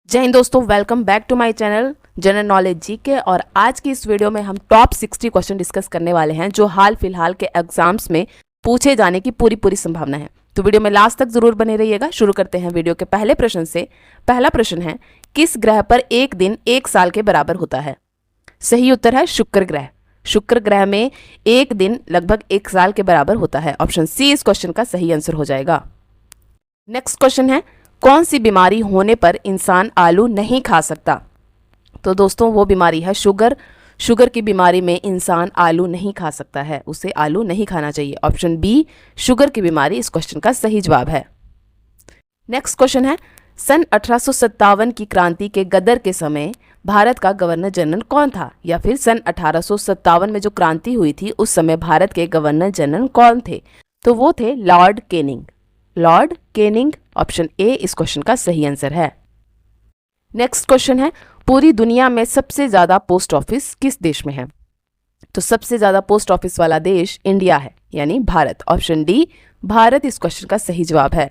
जय हिंद दोस्तों, welcome back to my channel general knowledge GK. और आज की इस वीडियो में हम टॉप 60 क्वेश्चन डिस्कस करने वाले हैं जो हाल फिलहाल के एग्जाम्स में पूछे जाने की पूरी संभावना है। तो वीडियो में लास्ट तक जरूर बने रहिएगा। शुरू करते हैं वीडियो के पहले प्रश्न से। पहला प्रश्न है, किस ग्रह पर एक दिन एक साल के बराबर होता है? सही उत्तर है शुक्र ग्रह। शुक्र ग्रह में एक दिन लगभग एक साल के बराबर होता है। ऑप्शन सी इस क्वेश्चन का सही आंसर हो जाएगा। नेक्स्ट क्वेश्चन है, कौन सी बीमारी होने पर इंसान आलू नहीं खा सकता? तो दोस्तों वो बीमारी है शुगर। शुगर की बीमारी में इंसान आलू नहीं खा सकता है, उसे आलू नहीं खाना चाहिए। ऑप्शन बी शुगर की बीमारी इस क्वेश्चन का सही जवाब है। नेक्स्ट क्वेश्चन है, सन 1857 की क्रांति के गदर के समय भारत का गवर्नर जनरल कौन था? या फिर सन 1857 में जो क्रांति हुई थी उस समय भारत के गवर्नर जनरल कौन थे? तो वो थे Lord Canning. Lord Canning option A इस क्वेश्चन का सही आंसर है। नेक्स्ट क्वेश्चन है, पूरी दुनिया में सबसे ज्यादा पोस्ट ऑफिस किस देश में है? तो सबसे ज्यादा पोस्ट ऑफिस वाला देश इंडिया है, यानी भारत। ऑप्शन डी भारत इस क्वेश्चन का सही जवाब है।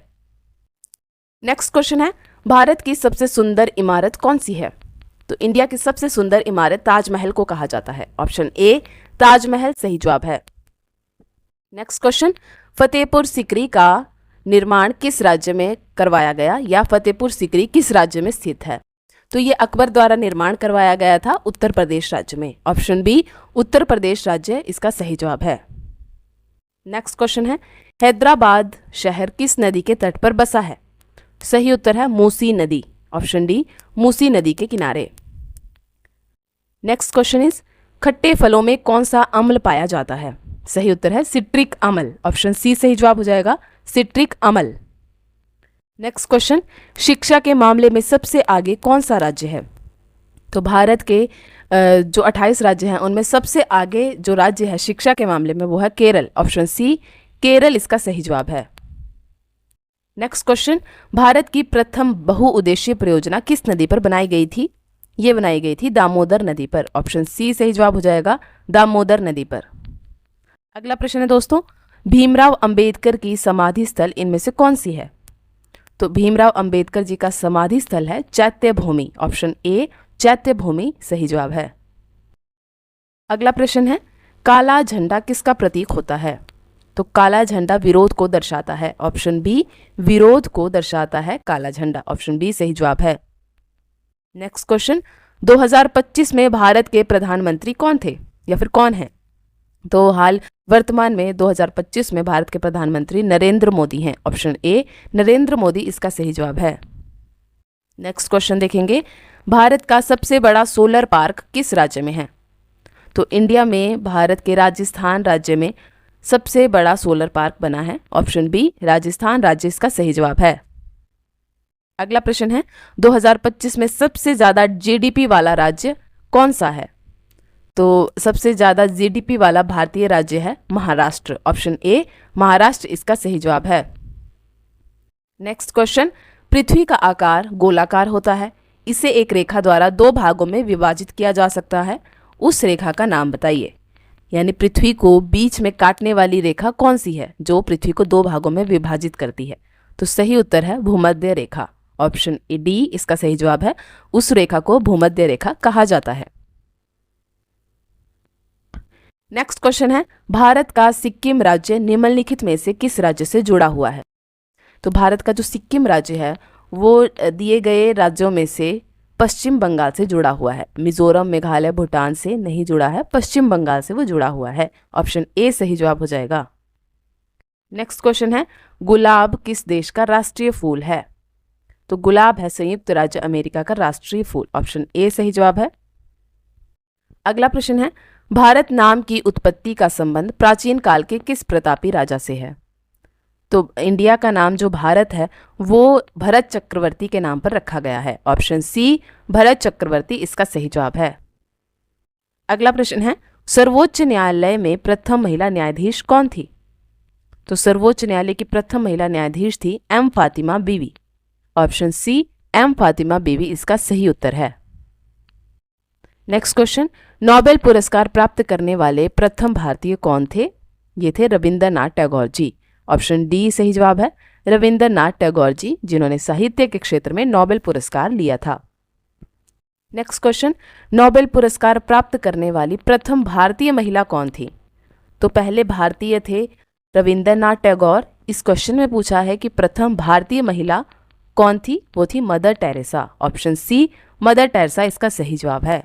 नेक्स्ट क्वेश्चन है, भारत की सबसे सुंदर इमारत कौन सी है? तो इंडिया की सबसे सुंदर इमारत ताजमहल को कहा जाता है। ऑप्शन ए ताजमहल सही जवाब है। नेक्स्ट क्वेश्चन, फतेहपुर सीकरी का निर्माण किस राज्य में करवाया गया? या फतेहपुर सीकरी किस राज्य में स्थित है? तो ये अकबर द्वारा निर्माण करवाया गया था उत्तर प्रदेश राज्य में। ऑप्शन बी उत्तर प्रदेश राज्य इसका सही जवाब है। नेक्स्ट क्वेश्चन है, हैदराबाद शहर किस नदी के तट पर बसा है? सही उत्तर है मूसी नदी। ऑप्शन डी मूसी नदी के किनारे। नेक्स्ट क्वेश्चन इज, खट्टे फलों में कौन सा अम्ल पाया जाता है? सही उत्तर है सिट्रिक अम्ल। ऑप्शन सी सही जवाब हो जाएगा, सिट्रिक अम्ल। नेक्स्ट क्वेश्चन, शिक्षा के मामले में सबसे आगे कौन सा राज्य है? तो भारत के जो 28 राज्य हैं उनमें सबसे आगे जो राज्य है शिक्षा के मामले में वो है केरल। ऑप्शन सी केरल इसका सही जवाब है। नेक्स्ट क्वेश्चन, भारत की प्रथम बहुउद्देशीय परियोजना किस नदी पर बनाई गई थी? ये बनाई गई थी दामोदर नदी पर। ऑप्शन सी सही जवाब हो जाएगा, दामोदर नदी पर। अगला प्रश्न है दोस्तों, भीमराव अंबेडकर की समाधि स्थल इनमें से कौन सी है? तो भीमराव अंबेडकर जी का समाधि स्थल है चैत्य भूमि। ऑप्शन ए चैत्य भूमि सही जवाब है। अगला प्रश्न है, काला झंडा किसका प्रतीक होता है? तो काला झंडा विरोध को दर्शाता है। ऑप्शन बी विरोध को दर्शाता है काला झंडा। ऑप्शन बी सही जवाब है। नेक्स्ट क्वेश्चन, 2025 में भारत के प्रधानमंत्री कौन थे या फिर कौन है? तो हाल वर्तमान में 2025 में भारत के प्रधानमंत्री नरेंद्र मोदी हैं। ऑप्शन ए नरेंद्र मोदी इसका सही जवाब है। नेक्स्ट क्वेश्चन देखेंगे, भारत का सबसे बड़ा सोलर पार्क किस राज्य में है? तो इंडिया में भारत के राजस्थान राज्य में सबसे बड़ा सोलर पार्क बना है। ऑप्शन बी राजस्थान राज्य इसका सही जवाब है। अगला प्रश्न है, 2025 में सबसे ज्यादा जीडीपी वाला राज्य कौन सा है? तो सबसे ज्यादा जीडीपी वाला भारतीय राज्य है महाराष्ट्र। ऑप्शन ए महाराष्ट्र इसका सही जवाब है। नेक्स्ट क्वेश्चन, पृथ्वी का आकार गोलाकार होता है, इसे एक रेखा द्वारा दो भागों में विभाजित किया जा सकता है, उस रेखा का नाम बताइए। यानी पृथ्वी को बीच में काटने वाली रेखा कौन सी है जो पृथ्वी को दो भागों में विभाजित करती है? तो सही उत्तर है भूमध्य रेखा। ऑप्शन डी इसका सही जवाब है, उस रेखा को भूमध्य रेखा कहा जाता है। नेक्स्ट क्वेश्चन है, भारत का सिक्किम राज्य निम्नलिखित में से किस राज्य से जुड़ा हुआ है? तो भारत का जो सिक्किम राज्य है वो दिए गए राज्यों में से पश्चिम बंगाल से जुड़ा हुआ है। मिजोरम, मेघालय, भूटान से नहीं जुड़ा है, पश्चिम बंगाल से वो जुड़ा हुआ है। ऑप्शन ए सही जवाब हो जाएगा। नेक्स्ट क्वेश्चन है, गुलाब किस देश का राष्ट्रीय फूल है? तो गुलाब है संयुक्त राज्य अमेरिका का राष्ट्रीय फूल। ऑप्शन ए सही जवाब है। अगला प्रश्न है, भारत नाम की उत्पत्ति का संबंध प्राचीन काल के किस प्रतापी राजा से है? तो इंडिया का नाम जो भारत है वो भरत चक्रवर्ती के नाम पर रखा गया है। ऑप्शन सी भरत चक्रवर्ती इसका सही जवाब है। अगला प्रश्न है, सर्वोच्च न्यायालय में प्रथम महिला न्यायाधीश कौन थी? तो सर्वोच्च न्यायालय की प्रथम महिला न्यायाधीश थी एम फातिमा बीवी। ऑप्शन सी एम फातिमा बीवी इसका सही उत्तर है। नेक्स्ट क्वेश्चन, नोबेल पुरस्कार प्राप्त करने वाले प्रथम भारतीय कौन थे? ये थे रविंद्रनाथ टैगोर जी। ऑप्शन डी सही जवाब है, रविंद्रनाथ टैगोर जी, जिन्होंने साहित्य के क्षेत्र में नोबेल पुरस्कार लिया था। नेक्स्ट क्वेश्चन, नोबेल पुरस्कार प्राप्त करने वाली प्रथम भारतीय महिला कौन थी? तो पहले भारतीय थे रविंद्रनाथ टैगोर। इस क्वेश्चन में पूछा है कि प्रथम भारतीय महिला कौन थी? वो थी Mother Teresa. Option C Mother Teresa इसका सही जवाब है।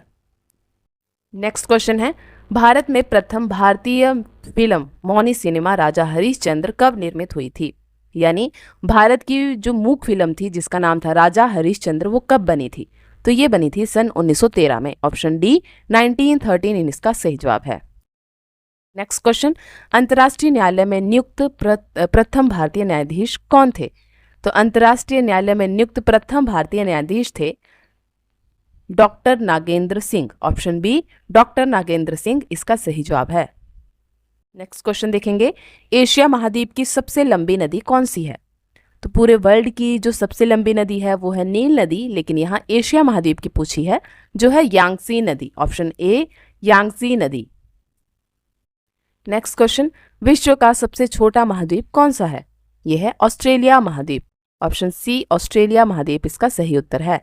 नेक्स्ट क्वेश्चन है, भारत में प्रथम भारतीय फिल्म मौनी सिनेमा राजा हरिश्चंद्र कब निर्मित हुई थी? यानी भारत की जो मूक फिल्म थी जिसका नाम था राजा हरिश्चंद्र, वो कब बनी थी? तो ये बनी थी सन 1913 में। ऑप्शन डी 1913 इसका सही जवाब है। नेक्स्ट क्वेश्चन, अंतर्राष्ट्रीय न्यायालय में नियुक्त प्रथम भारतीय न्यायाधीश कौन थे? तो अंतर्राष्ट्रीय न्यायालय में नियुक्त प्रथम भारतीय न्यायाधीश थे doctor Nagendra Singh. Option B doctor Nagendra Singh इसका सही जवाब है। नेक्स्ट क्वेश्चन देखेंगे, एशिया महाद्वीप की सबसे लंबी नदी कौन सी है? तो पूरे वर्ल्ड की जो सबसे लंबी नदी है वो है नील नदी, लेकिन यहाँ एशिया महाद्वीप की पूछी है जो है यांगसी नदी। ऑप्शन ए यांगसी नदी। नेक्स्ट क्वेश्चन, विश्व का सबसे छोटा महाद्वीप कौन सा है? यह है ऑस्ट्रेलिया महाद्वीप। ऑप्शन सी ऑस्ट्रेलिया महाद्वीप इसका सही उत्तर है।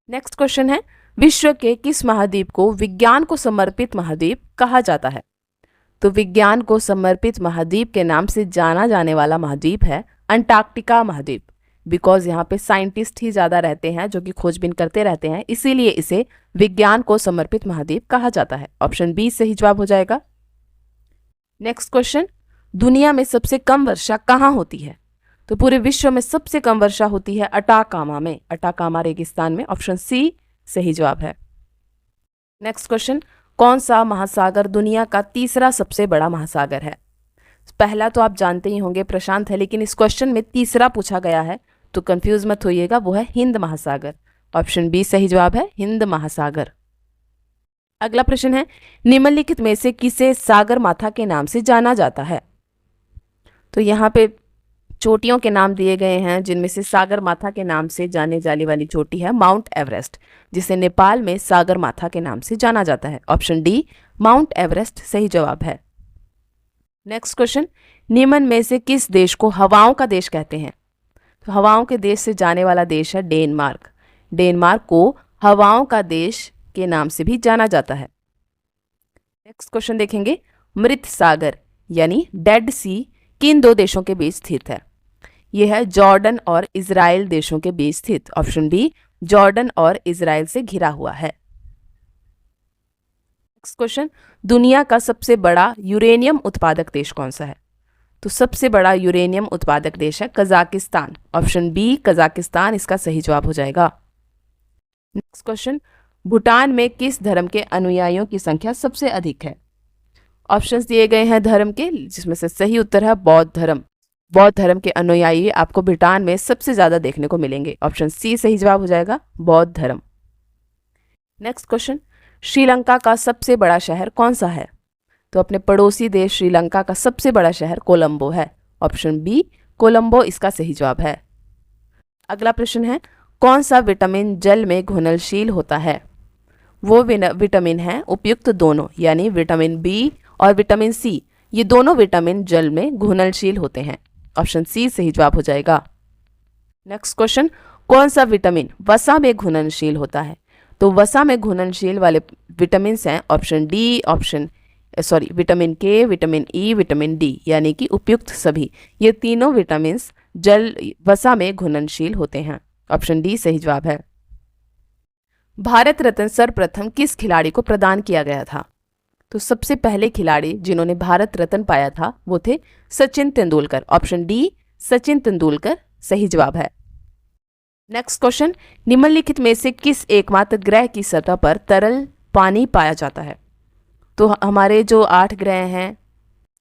नेक्स्ट क्वेश्चन है, विश्व के किस महाद्वीप को विज्ञान को समर्पित महाद्वीप कहा जाता है? तो विज्ञान को समर्पित महाद्वीप के नाम से जाना जाने वाला महाद्वीप है अंटार्कटिका महाद्वीप। बिकॉज यहाँ पे साइंटिस्ट ही ज़्यादा रहते हैं जो कि खोजबीन करते रहते हैं, इसीलिए इसे विज्ञान को समर्पित महाद्वीप कहा जाता है। ऑप्शन बी सही जवाब हो जाएगा। नेक्स्ट क्वेश्चन, दुनिया में सबसे कम वर्षा कहाँ होती है? तो पूरे विश्व में सबसे कम वर्षा होती है अटाकामा में, अटाकामा रेगिस्तान में। ऑप्शन सी सही जवाब है। नेक्स्ट क्वेश्चन, कौन सा महासागर दुनिया का तीसरा सबसे बड़ा महासागर है? पहला तो आप जानते ही होंगे प्रशांत है, लेकिन इस क्वेश्चन में तीसरा पूछा गया है तो कंफ्यूज मत होइएगा, वो है हिंद महासागर। ऑप्शन बी सही जवाब है, हिंद महासागर। अगला प्रश्न है, निम्नलिखित में से किसे सागर माथा के नाम से जाना जाता है? तो यहाँ पे चोटियों के नाम दिए गए हैं, जिनमें से सागर माथा के नाम से जाने जाने वाली चोटी है माउंट एवरेस्ट, जिसे नेपाल में सागर माथा के नाम से जाना जाता है। ऑप्शन डी माउंट एवरेस्ट सही जवाब है। नेक्स्ट क्वेश्चन, निम्न में से किस देश को हवाओं का देश कहते हैं? तो हवाओं के देश से जाने वाला देश है डेनमार्क। डेनमार्क को हवाओं का देश के नाम से भी जाना जाता है। नेक्स्ट क्वेश्चन देखेंगे, मृत सागर यानी डेड सी किन दो देशों के बीच स्थित है? यह है जॉर्डन और इजराइल देशों के बीच स्थित। ऑप्शन बी जॉर्डन और इजराइल से घिरा हुआ है। नेक्स्ट क्वेश्चन, दुनिया का सबसे बड़ा यूरेनियम उत्पादक देश कौन सा है? तो सबसे बड़ा यूरेनियम उत्पादक देश है कजाकिस्तान। ऑप्शन बी कजाकिस्तान इसका सही जवाब हो जाएगा। नेक्स्ट क्वेश्चन, भूटान में किस धर्म के अनुयायियों की संख्या सबसे अधिक है? ऑप्शंस दिए गए हैं धर्म के, जिसमें से सही उत्तर है बौद्ध धर्म। बौद्ध धर्म के अनुयायी आपको भूटान में सबसे ज्यादा देखने को मिलेंगे। ऑप्शन सी सही जवाब हो जाएगा, बौद्ध धर्म। नेक्स्ट क्वेश्चन, श्रीलंका का सबसे बड़ा शहर कौन सा है? तो अपने पड़ोसी देश श्रीलंका का सबसे बड़ा शहर कोलंबो है। ऑप्शन बी कोलंबो इसका सही जवाब है। अगला प्रश्न है, कौन सा विटामिन जल में घुलनशील होता है? वो विटामिन है उपयुक्त दोनों, यानी विटामिन बी और विटामिन सी, ये दोनों विटामिन जल में घुलनशील होते हैं। ऑप्शन सी सही जवाब हो जाएगा। नेक्स्ट क्वेश्चन, कौन सा विटामिन वसा में घुलनशील होता है? तो वसा में घुलनशील वाले विटामिन हैं ऑप्शन डी, विटामिन के, विटामिन ई, विटामिन डी, यानी कि उपयुक्त सभी। ये तीनों विटामिन जल वसा में घुलनशील होते हैं। ऑप्शन डी सही जवाब है। भारत रत्न सर्वप्रथम किस खिलाड़ी को प्रदान किया गया था? तो सबसे पहले खिलाड़ी जिन्होंने भारत रत्न पाया था वो थे सचिन तेंदुलकर। ऑप्शन डी सचिन तेंदुलकर सही जवाब है। नेक्स्ट क्वेश्चन, निम्नलिखित में से किस एकमात्र ग्रह की सतह पर तरल पानी पाया जाता है? तो हमारे जो 8 ग्रह हैं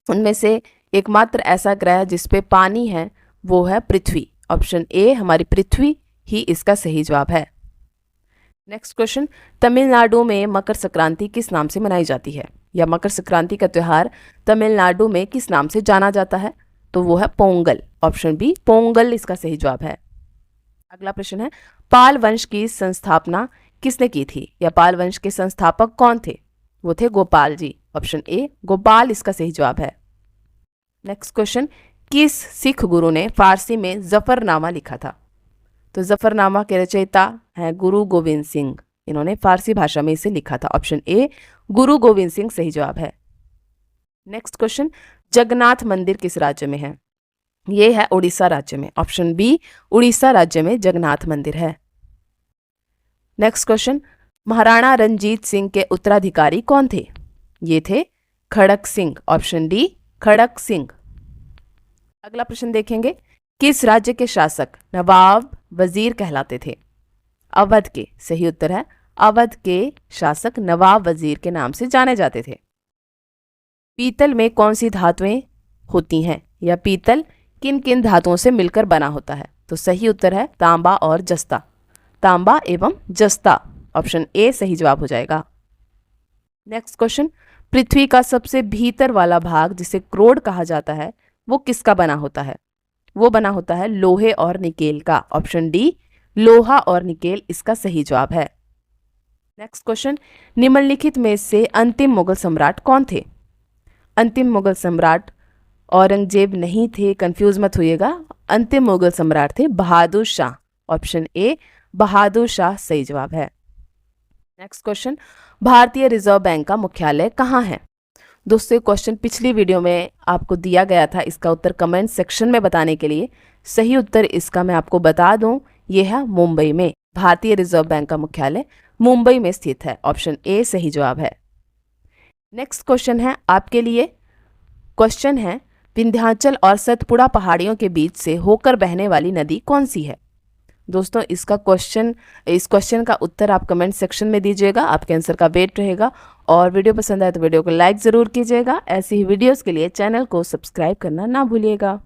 उनमें से एकमात्र ऐसा ग्रह जिस पे पानी है वो है पृथ्वी। ऑप्शन ए हमारी पृथ्वी ही इसका सही जवाब है। नेक्स्ट क्वेश्चन, तमिलनाडु में मकर संक्रांति किस नाम से मनाई जाती है? या मकर संक्रांति का त्यौहार तमिलनाडु में किस नाम से जाना जाता है? तो वो है पोंगल। ऑप्शन बी पोंगल इसका सही जवाब है। अगला प्रश्न है, पाल वंश की संस्थापना किसने की थी? या पाल वंश के संस्थापक कौन थे? वो थे गोपाल जी। ऑप्शन ए गोपाल इसका सही जवाब है। नेक्स्ट क्वेश्चन, किस सिख गुरु ने फारसी में जफरनामा लिखा था? तो जफरनामा के रचयिता हैं गुरु गोविंद सिंह। इन्होंने फारसी भाषा में इसे लिखा था। ऑप्शन ए गुरु गोविंद सिंह सही जवाब है। नेक्स्ट क्वेश्चन, जगन्नाथ मंदिर किस राज्य में है? ये है उड़ीसा राज्य में। ऑप्शन बी उड़ीसा राज्य में जगन्नाथ मंदिर है। नेक्स्ट क्वेश्चन, महाराणा रंजीत सिंह के उत्तराधिकारी कौन थे? ये थे खड़क सिंह। ऑप्शन डी खड़क सिंह। अगला प्रश्न देखेंगे, किस राज्य के शासक नवाब वजीर कहलाते थे? अवध के। सही उत्तर है अवध के शासक नवाब वजीर के नाम से जाने जाते थे। पीतल में कौन सी धातुएं होती हैं, या पीतल किन किन धातुओं से मिलकर बना होता है? तो सही उत्तर है तांबा और जस्ता। तांबा एवं जस्ता। ऑप्शन ए सही जवाब हो जाएगा। नेक्स्ट क्वेश्चन, पृथ्वी का सबसे भीतर वाला भाग जिसे क्रोड कहा जाता है वो किसका बना होता है? वो बना होता है लोहे और निकेल का। ऑप्शन डी लोहा और निकेल इसका सही जवाब है। नेक्स्ट क्वेश्चन, निम्नलिखित में से अंतिम मुगल सम्राट कौन थे? अंतिम मुगल सम्राट औरंगजेब नहीं थे, कंफ्यूज मत होइएगा। अंतिम मुगल सम्राट थे बहादुर शाह। ऑप्शन ए बहादुर शाह सही जवाब है। नेक्स्ट क्वेश्चन, भारतीय रिजर्व बैंक का मुख्यालय कहाँ है? दोस्तों क्वेश्चन पिछली वीडियो में आपको दिया गया था, इसका उत्तर कमेंट सेक्शन में बताने के लिए। सही उत्तर इसका मैं आपको बता दूं, यह है मुंबई में। भारतीय रिजर्व बैंक का मुख्यालय मुंबई में स्थित है। ऑप्शन ए सही जवाब है। नेक्स्ट क्वेश्चन है आपके लिए, क्वेश्चन है विंध्याचल और सतपुड़ा पहाड़ियों के बीच से होकर बहने वाली नदी कौन सी है? दोस्तों इस क्वेश्चन का उत्तर आप कमेंट सेक्शन में दीजिएगा, आपके आंसर का वेट रहेगा। और वीडियो पसंद आए तो वीडियो को लाइक ज़रूर कीजिएगा। ऐसी ही वीडियोस के लिए चैनल को सब्सक्राइब करना ना भूलिएगा।